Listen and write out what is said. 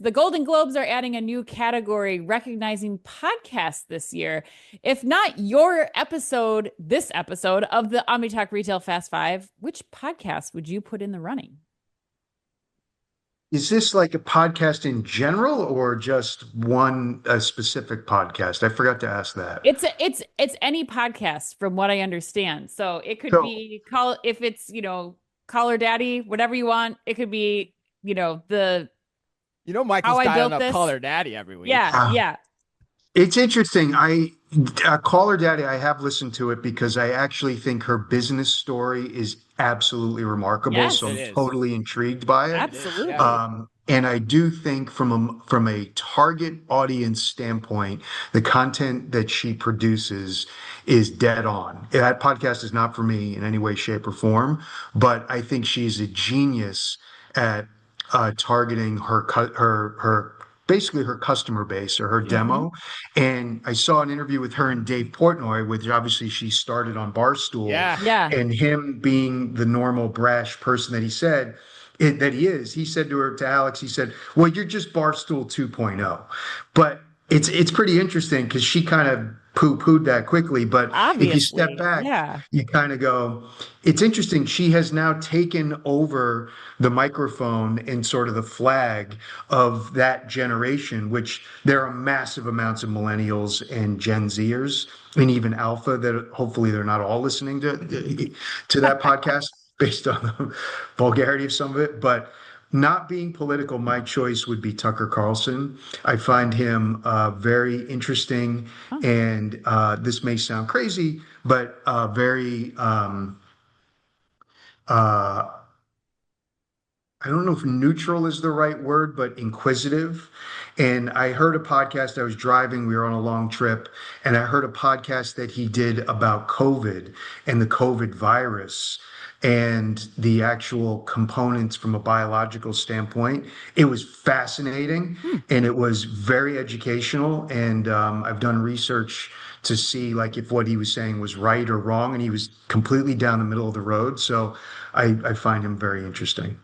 The Golden Globes are adding a new category recognizing podcasts this year. If not your episode, this episode of the OmniTalk Retail Fast Five, which podcast would you put in the running? Is this like a podcast in general or just one a specific podcast? I forgot to ask that. It's any podcast from what I understand. So it could So be call if it's, Call Her Daddy, whatever you want. It could be, the How Michael's I dialing Built up This. Call Her Daddy every week. Yeah, uh, yeah. it's interesting. Call Her Daddy, I have listened to it because I actually think her business story is absolutely remarkable. Yes, So It I'm is. totally intrigued by it. It is. Yeah. absolutely. And I do think from a target audience standpoint, the content that she produces is dead on. That podcast is not for me in any way, shape, or form, but I think she's a genius at targeting her basically her customer base or her Yeah. demo. And I saw an interview with her and Dave Portnoy, which obviously she started on Barstool, Yeah. Yeah. and him being the normal brash person that he said to Alex, he said, "Well, you're just Barstool 2.0." But it's pretty interesting because she kind of poo-pooed that quickly. But if you step Obviously. back, Yeah. you kind of go, it's interesting. She has now taken over the microphone and sort of the flag of that generation, which there are massive amounts of millennials and Gen Zers and even Alpha that hopefully they're not all listening to that podcast based on the vulgarity of some of it. But not being political, my choice would be Tucker Carlson. I find him very interesting, Oh, and this may sound crazy, but very uh, I don't know if neutral is the right word, but inquisitive. And I heard a podcast. I was driving, we were on a long trip, and I heard a podcast that he did about COVID and the COVID virus and the actual components from a biological standpoint. It was fascinating hmm. and it was very educational. And I've done research to see like if what he was saying was right or wrong, and he was completely down the middle of the road. So I find him very interesting.